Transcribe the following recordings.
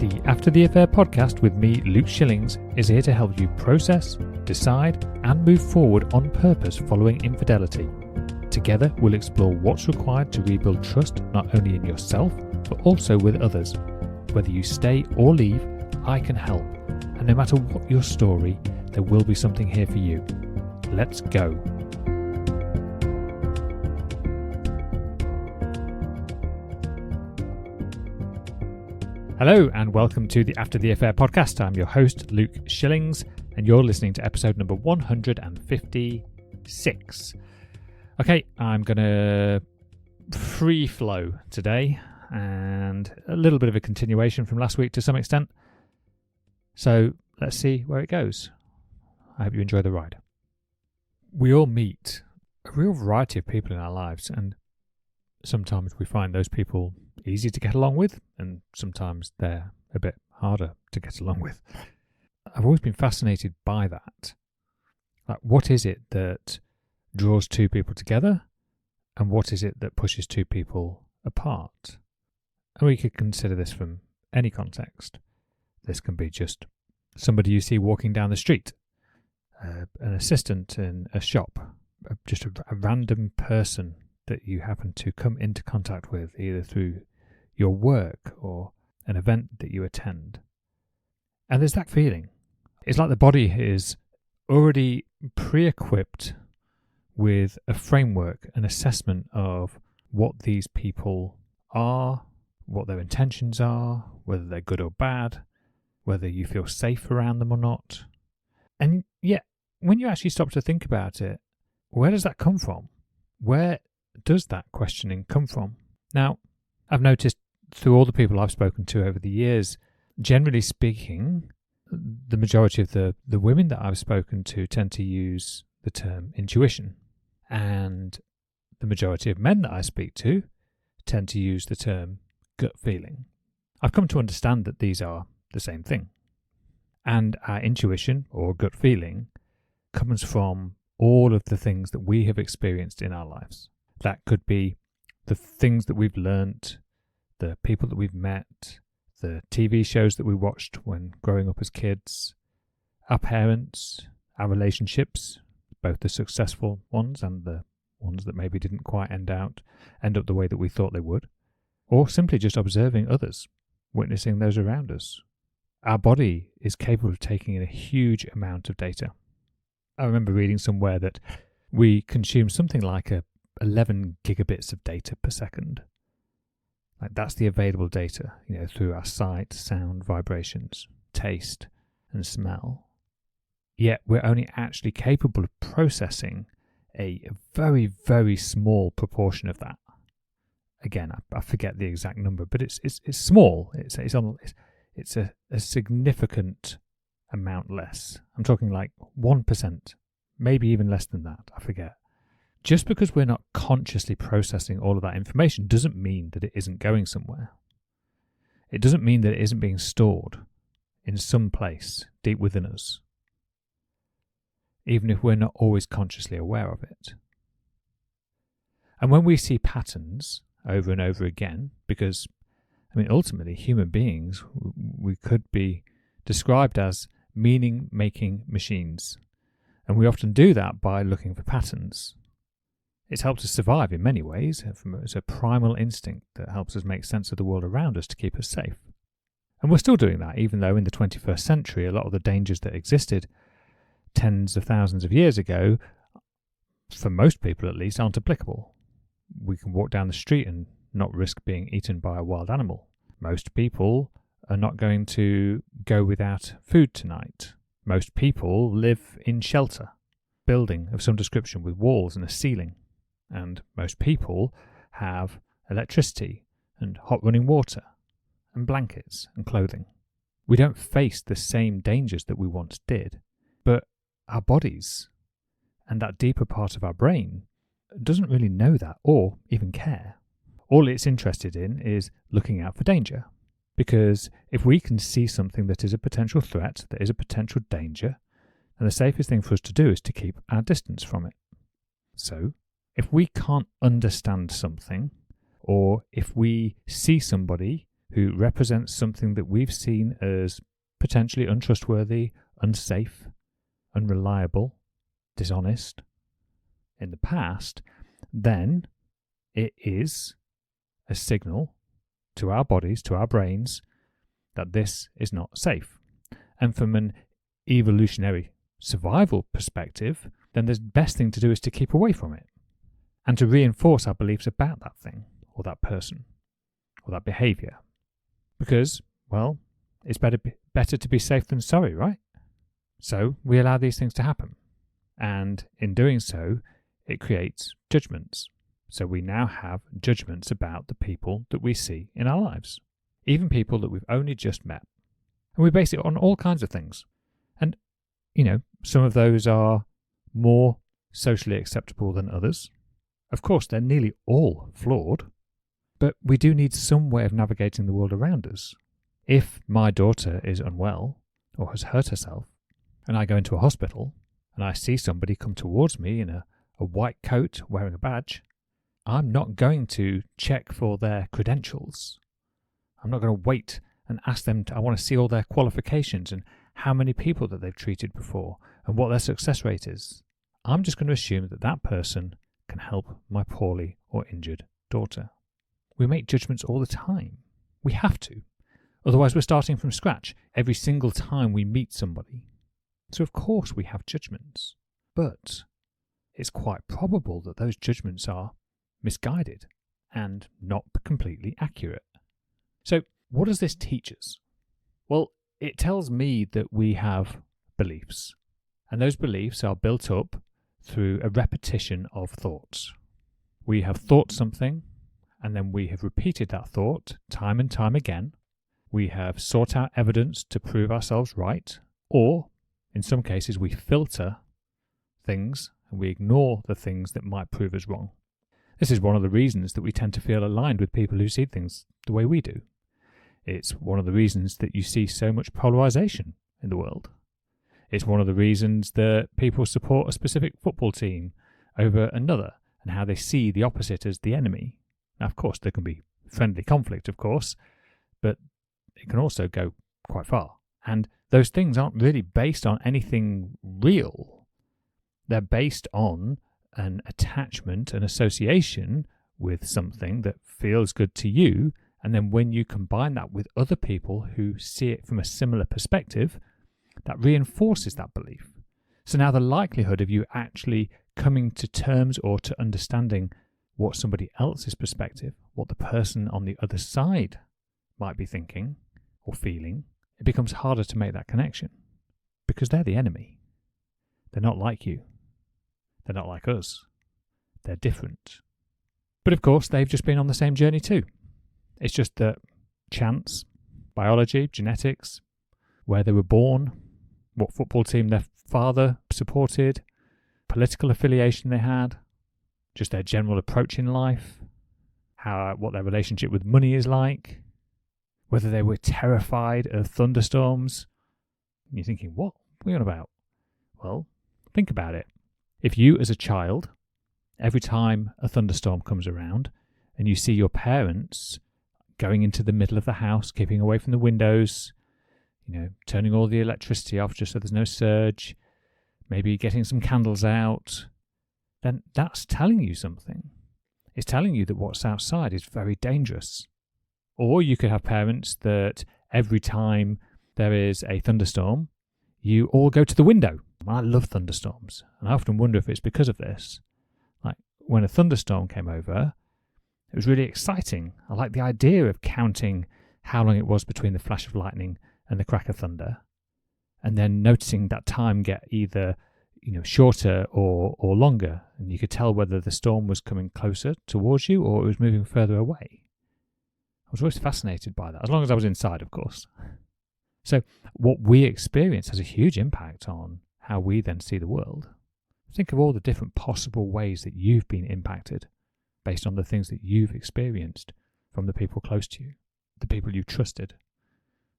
The After the Affair podcast with me, Luke Shillings, is here to help you process, decide, and move forward on purpose following infidelity. Together, we'll explore what's required to rebuild trust not only in yourself, but also with others. Whether you stay or leave, I can help. And no matter what your story, there will be something here for you. Let's go. Hello and welcome to the After the Affair podcast. I'm your host, Luke Shillings, and you're listening to episode number 156. Okay, I'm going to free flow today and a little bit of a continuation from last week to some extent. So let's see where it goes. I hope you enjoy the ride. We all meet a real variety of people in our lives, and sometimes we find those people easy to get along with, and sometimes they're a bit harder to get along with. I've always been fascinated by that. Like, what is it that draws two people together, and what is it that pushes two people apart? And we could consider this from any context. This can be just somebody you see walking down the street, an assistant in a shop, just a random person that you happen to come into contact with, either through your work or an event that you attend. And there's that feeling. It's like the body is already pre-equipped with a framework, an assessment of what these people are, what their intentions are, whether they're good or bad, whether you feel safe around them or not. And yet, when you actually stop to think about it, where does that come from? Where does that questioning come from? Now, I've noticed through all the people I've spoken to over the years, generally speaking, the majority of the women that I've spoken to tend to use the term intuition, and the majority of men that I speak to tend to use the term gut feeling. I've come to understand that these are the same thing, and our intuition or gut feeling comes from all of the things that we have experienced in our lives. That could be the things that we've learnt, the people that we've met, the TV shows that we watched when growing up as kids, our parents, our relationships, both the successful ones and the ones that maybe didn't quite end up the way that we thought they would, or simply just observing others, witnessing those around us. Our body is capable of taking in a huge amount of data. I remember reading somewhere that we consume something like 11 gigabits of data per second. Like, that's the available data, through our sight, sound, vibrations, taste, and smell. Yet we're only actually capable of processing a very, very small proportion of that. Again, I forget the exact number, but it's small. It's a significant amount less. I'm talking like 1%, maybe even less than that. I forget. Just because we're not consciously processing all of that information doesn't mean that it isn't going somewhere. It doesn't mean that it isn't being stored in some place deep within us, even if we're not always consciously aware of it. And when we see patterns over and over again, because, ultimately human beings, we could be described as meaning-making machines, and we often do that by looking for patterns. It's helped us survive in many ways. It's a primal instinct that helps us make sense of the world around us to keep us safe. And we're still doing that, even though in the 21st century, a lot of the dangers that existed tens of thousands of years ago, for most people at least, aren't applicable. We can walk down the street and not risk being eaten by a wild animal. Most people are not going to go without food tonight. Most people live in shelter, building of some description with walls and a ceiling. And most people have electricity and hot running water and blankets and clothing. We don't face the same dangers that we once did, but our bodies and that deeper part of our brain doesn't really know that or even care. All it's interested in is looking out for danger. Because if we can see something that is a potential threat, that is a potential danger, then the safest thing for us to do is to keep our distance from it. So, if we can't understand something, or if we see somebody who represents something that we've seen as potentially untrustworthy, unsafe, unreliable, dishonest in the past, then it is a signal to our bodies, to our brains, that this is not safe. And from an evolutionary survival perspective, then the best thing to do is to keep away from it and to reinforce our beliefs about that thing or that person or that behaviour. Because, well, it's better to be safe than sorry, right? So we allow these things to happen. And in doing so, it creates judgments. So we now have judgments about the people that we see in our lives, even people that we've only just met. And we base it on all kinds of things. And, some of those are more socially acceptable than others. Of course, they're nearly all flawed, but we do need some way of navigating the world around us. If my daughter is unwell or has hurt herself, and I go into a hospital, and I see somebody come towards me in a white coat wearing a badge, I'm not going to check for their credentials. I'm not going to wait and ask them I want to see all their qualifications and how many people that they've treated before and what their success rate is. I'm just going to assume that that person can help my poorly or injured daughter. We make judgments all the time. We have to. Otherwise, we're starting from scratch every single time we meet somebody. So, of course, we have judgments. But it's quite probable that those judgments are misguided and not completely accurate. So, what does this teach us? Well, it tells me that we have beliefs. And those beliefs are built up through a repetition of thoughts. We have thought something, and then we have repeated that thought time and time again. We have sought out evidence to prove ourselves right, or in some cases we filter things and we ignore the things that might prove us wrong. This is one of the reasons that we tend to feel aligned with people who see things the way we do. It's one of the reasons that you see so much polarization in the world. It's one of the reasons that people support a specific football team over another and how they see the opposite as the enemy. Now, of course, there can be friendly conflict, of course, but it can also go quite far. And those things aren't really based on anything real. They're based on an attachment, an association with something that feels good to you. And then when you combine that with other people who see it from a similar perspective, that reinforces that belief. So now the likelihood of you actually coming to terms or to understanding what somebody else's perspective, what the person on the other side might be thinking or feeling, it becomes harder to make that connection because they're the enemy. They're not like you. They're not like us. They're different. But of course, they've just been on the same journey too. It's just that chance, biology, genetics, where they were born, what football team their father supported, political affiliation they had, just their general approach in life, what their relationship with money is like, whether they were terrified of thunderstorms. And you're thinking, what are we on about? Well, think about it. If you as a child, every time a thunderstorm comes around and you see your parents going into the middle of the house, keeping away from the windows, turning all the electricity off just so there's no surge, maybe getting some candles out, then that's telling you something. It's telling you that what's outside is very dangerous. Or you could have parents that every time there is a thunderstorm, you all go to the window. I love thunderstorms, and I often wonder if it's because of this. Like when a thunderstorm came over, it was really exciting. I liked the idea of counting how long it was between the flash of lightning and the crack of thunder, and then noticing that time get either shorter or longer, and you could tell whether the storm was coming closer towards you or it was moving further away. I was always fascinated by that, as long as I was inside, of course. So what we experience has a huge impact on how we then see the world. Think of all the different possible ways that you've been impacted based on the things that you've experienced from the people close to you, the people you've trusted,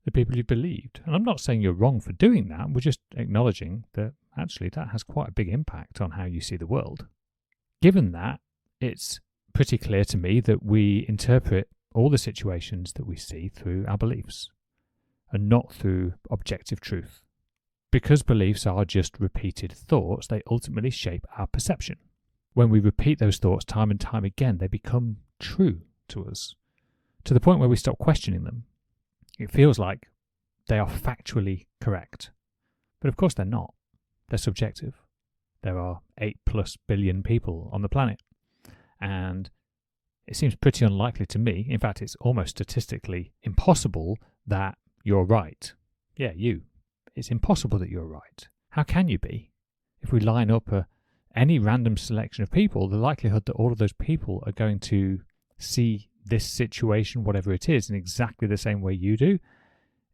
the people you believed. And I'm not saying you're wrong for doing that. We're just acknowledging that actually that has quite a big impact on how you see the world. Given that, it's pretty clear to me that we interpret all the situations that we see through our beliefs and not through objective truth. Because beliefs are just repeated thoughts, they ultimately shape our perception. When we repeat those thoughts time and time again, they become true to us, to the point where we stop questioning them. It feels like they are factually correct. But of course they're not. They're subjective. There are 8+ billion people on the planet. And it seems pretty unlikely to me, in fact it's almost statistically impossible, that you're right. Yeah, you. It's impossible that you're right. How can you be? If we line up any random selection of people, the likelihood that all of those people are going to see this situation, whatever it is, in exactly the same way you do,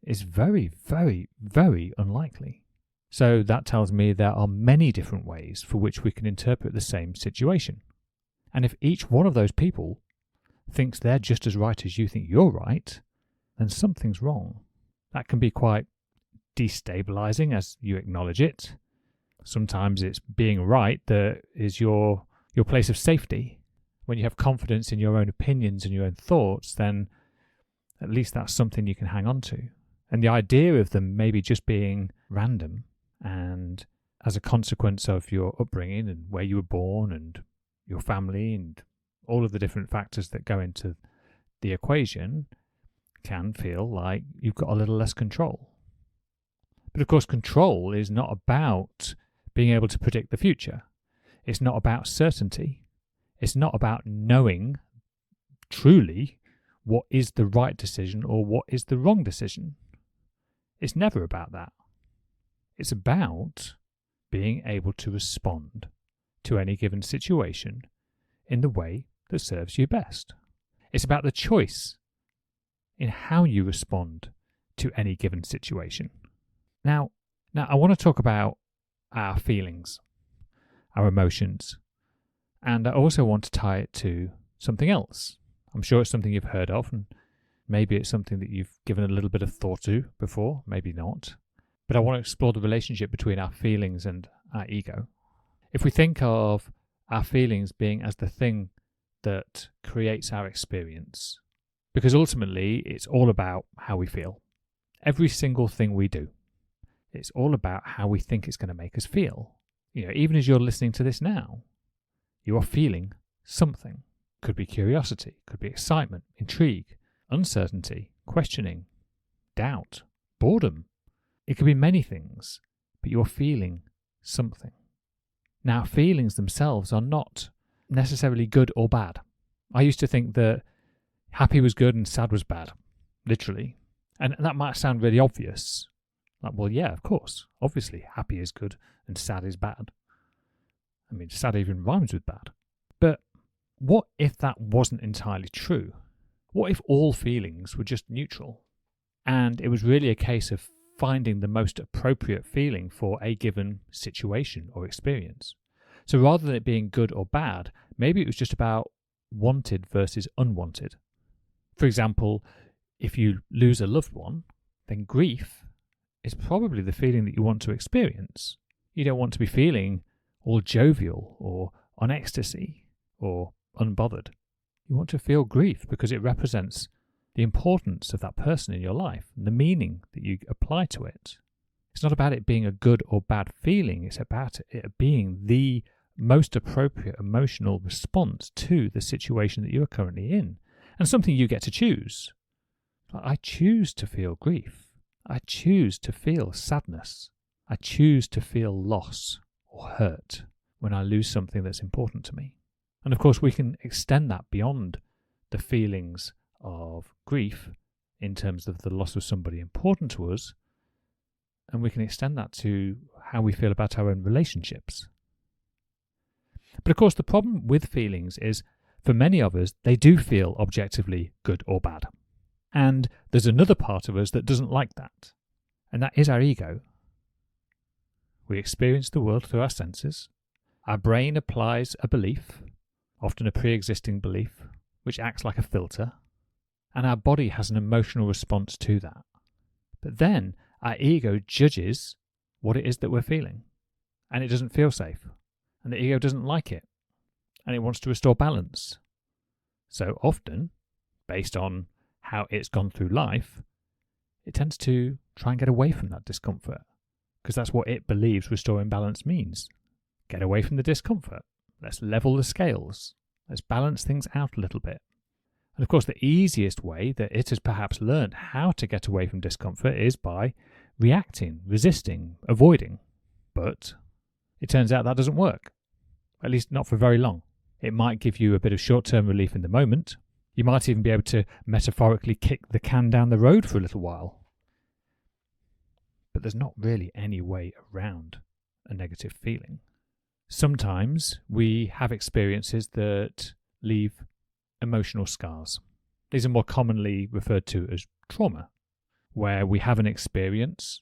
is very, very, very unlikely. So that tells me there are many different ways for which we can interpret the same situation. And if each one of those people thinks they're just as right as you think you're right, then something's wrong. That can be quite destabilizing as you acknowledge it. Sometimes it's being right that is your place of safety. When you have confidence in your own opinions and your own thoughts, then at least that's something you can hang on to. And the idea of them maybe just being random and as a consequence of your upbringing and where you were born and your family and all of the different factors that go into the equation can feel like you've got a little less control. But of course, control is not about being able to predict the future. It's not about certainty. It's not about knowing truly what is the right decision or what is the wrong decision. It's never about that. It's about being able to respond to any given situation in the way that serves you best. It's about the choice in how you respond to any given situation. Now I want to talk about our feelings, our emotions, and I also want to tie it to something else. I'm sure it's something you've heard of, and maybe it's something that you've given a little bit of thought to before, maybe not. But I want to explore the relationship between our feelings and our ego. If we think of our feelings being as the thing that creates our experience, because ultimately it's all about how we feel. Every single thing we do, it's all about how we think it's going to make us feel. Even as you're listening to this now, you are feeling something. Could be curiosity, could be excitement, intrigue, uncertainty, questioning, doubt, boredom. It could be many things, but you're feeling something. Now, feelings themselves are not necessarily good or bad. I used to think that happy was good and sad was bad, literally. And that might sound really obvious. Like, well, yeah, of course. Obviously, happy is good and sad is bad. I mean, sad even rhymes with bad. But what if that wasn't entirely true? What if all feelings were just neutral? And it was really a case of finding the most appropriate feeling for a given situation or experience. So rather than it being good or bad, maybe it was just about wanted versus unwanted. For example, if you lose a loved one, then grief is probably the feeling that you want to experience. You don't want to be feeling all jovial or on ecstasy or unbothered. You want to feel grief because it represents the importance of that person in your life and the meaning that you apply to it. It's not about it being a good or bad feeling. It's about it being the most appropriate emotional response to the situation that you are currently in, and something you get to choose. I choose to feel grief. I choose to feel sadness. I choose to feel loss or hurt when I lose something that's important to me. And of course, we can extend that beyond the feelings of grief in terms of the loss of somebody important to us, and we can extend that to how we feel about our own relationships. But of course, the problem with feelings is, for many of us, they do feel objectively good or bad. And there's another part of us that doesn't like that, and that is our ego. We experience the world through our senses. Our brain applies a belief, often a pre-existing belief, which acts like a filter, and our body has an emotional response to that. But then our ego judges what it is that we're feeling, and it doesn't feel safe, and the ego doesn't like it, and it wants to restore balance. So often, based on how it's gone through life, it tends to try and get away from that discomfort, because that's what it believes restoring balance means. Get away from the discomfort. Let's level the scales. Let's balance things out a little bit. And of course, the easiest way that it has perhaps learned how to get away from discomfort is by reacting, resisting, avoiding. But it turns out that doesn't work, at least not for very long. It might give you a bit of short-term relief in the moment. You might even be able to metaphorically kick the can down the road for a little while. But there's not really any way around a negative feeling. Sometimes we have experiences that leave emotional scars. These are more commonly referred to as trauma, where we have an experience,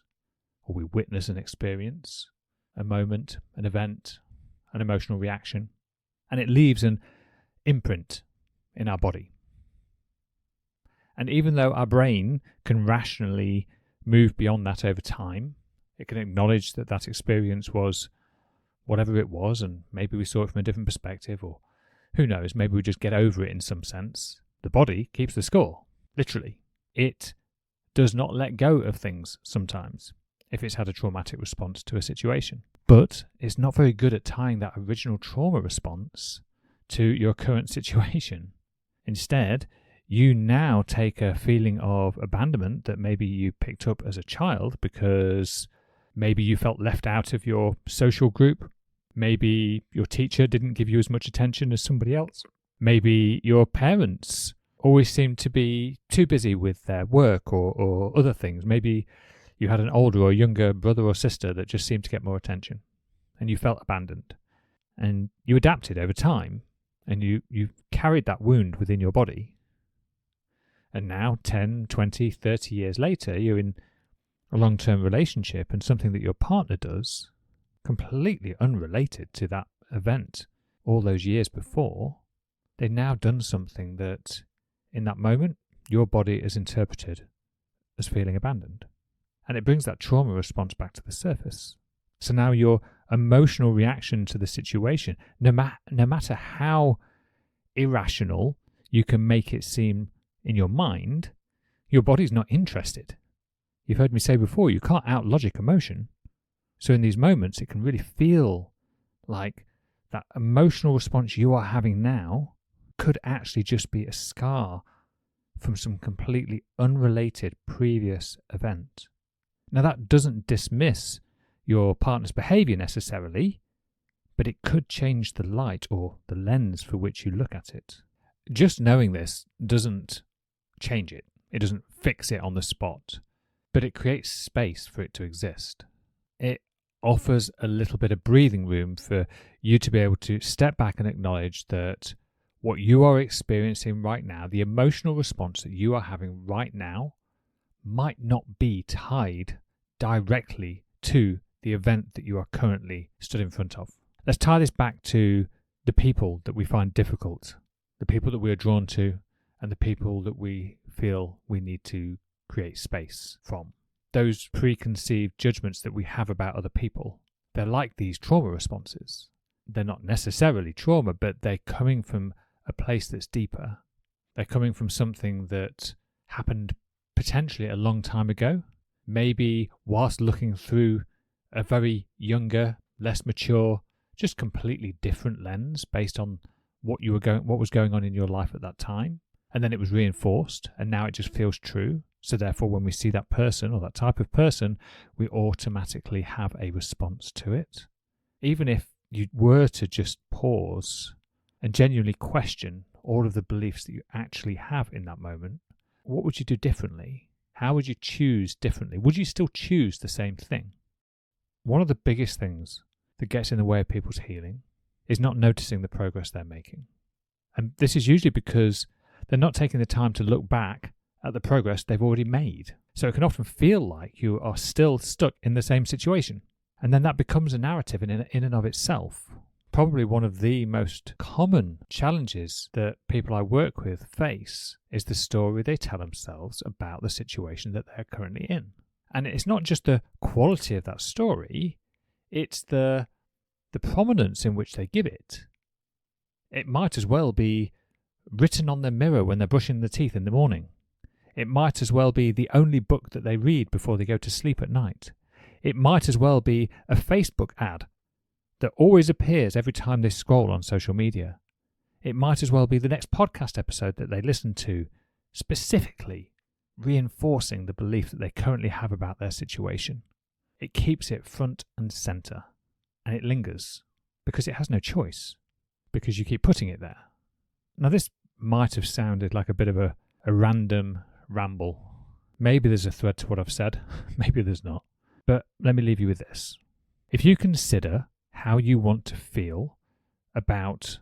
or we witness an experience, a moment, an event, an emotional reaction, and it leaves an imprint in our body. And even though our brain can rationally move beyond that over time, it can acknowledge that that experience was whatever it was, and maybe we saw it from a different perspective, or who knows, maybe we just get over it in some sense. The body keeps the score, literally. It does not let go of things sometimes if it's had a traumatic response to a situation. But it's not very good at tying that original trauma response to your current situation. Instead, you now take a feeling of abandonment that maybe you picked up as a child because maybe you felt left out of your social group. Maybe your teacher didn't give you as much attention as somebody else. Maybe your parents always seemed to be too busy with their work or other things. Maybe you had an older or younger brother or sister that just seemed to get more attention, and you felt abandoned. And you adapted over time, and you carried that wound within your body. And now, 10, 20, 30 years later, you're in a long-term relationship, and something that your partner does, completely unrelated to that event all those years before, they've now done something that, in that moment, your body is interpreted as feeling abandoned. And it brings that trauma response back to the surface. So now your emotional reaction to the situation, no matter how irrational you can make it seem in your mind, your body's not interested. You've heard me say before, you can't out-logic emotion. So in these moments, it can really feel like that emotional response you are having now could actually just be a scar from some completely unrelated previous event. Now, that doesn't dismiss your partner's behavior necessarily, but it could change the light or the lens for which you look at it. Just knowing this doesn't change it. It doesn't fix it on the spot, but it creates space for it to exist. It offers a little bit of breathing room for you to be able to step back and acknowledge that what you are experiencing right now, the emotional response that you are having right now, might not be tied directly to the event that you are currently stood in front of. Let's tie this back to the people that we find difficult, the people that we are drawn to, and the people that we feel we need to create space from. Those preconceived judgments that we have about other people, they're like these trauma responses. They're not necessarily trauma, but they're coming from a place that's deeper. They're coming from something that happened potentially a long time ago, maybe whilst looking through a very younger, less mature, just completely different lens based on what was going on in your life at that time. And then it was reinforced, and now it just feels true. So therefore, when we see that person or that type of person, we automatically have a response to it. Even if you were to just pause and genuinely question all of the beliefs that you actually have in that moment, what would you do differently? How would you choose differently? Would you still choose the same thing? One of the biggest things that gets in the way of people's healing is not noticing the progress they're making. And this is usually because they're not taking the time to look back at the progress they've already made. So it can often feel like you are still stuck in the same situation. And then that becomes a narrative in and of itself. Probably one of the most common challenges that people I work with face is the story they tell themselves about the situation that they're currently in. And it's not just the quality of that story, it's the prominence in which they give it. It might as well be written on their mirror when they're brushing their teeth in the morning. It might as well be the only book that they read before they go to sleep at night. It might as well be a Facebook ad that always appears every time they scroll on social media. It might as well be the next podcast episode that they listen to, specifically reinforcing the belief that they currently have about their situation. It keeps it front and centre, and it lingers because it has no choice, because you keep putting it there. Now, this might have sounded like a bit of a random ramble. Maybe there's a thread to what I've said, maybe there's not. But let me leave you with this. If you consider how you want to feel about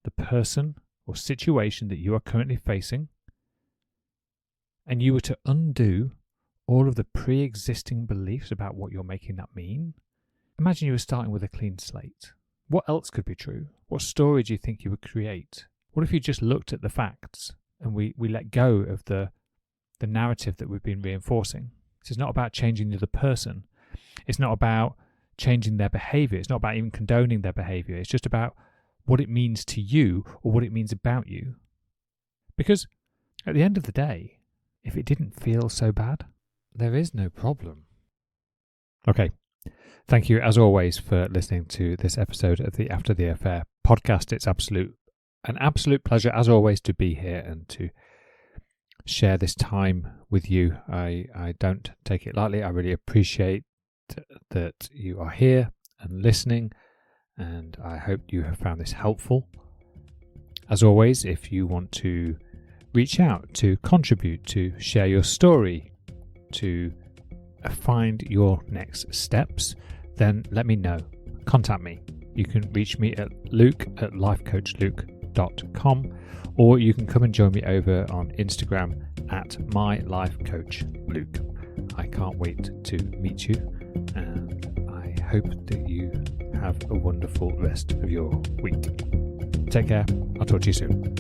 the person or situation that you are currently facing, and you were to undo all of the pre-existing beliefs about what you're making that mean, imagine you were starting with a clean slate. What else could be true? What story do you think you would create? What if you just looked at the facts and we let go of the narrative that we've been reinforcing? This is not about changing the other person. It's not about changing their behaviour. It's not about even condoning their behaviour. It's just about what it means to you or what it means about you. Because at the end of the day, if it didn't feel so bad, there is no problem. Okay. Thank you, as always, for listening to this episode of the After the Affair podcast. It's an absolute pleasure, as always, to be here and to share this time with you. I don't take it lightly. I really appreciate that you are here and listening, and I hope you have found this helpful. As always, if you want to reach out, to contribute, to share your story, to find your next steps, then let me know. Contact me. You can reach me at luke@lifecoachluke.com, or you can come and join me over on Instagram at mylifecoachluke. I can't wait to meet you, and I hope that you have a wonderful rest of your week. Take care. I'll talk to you soon.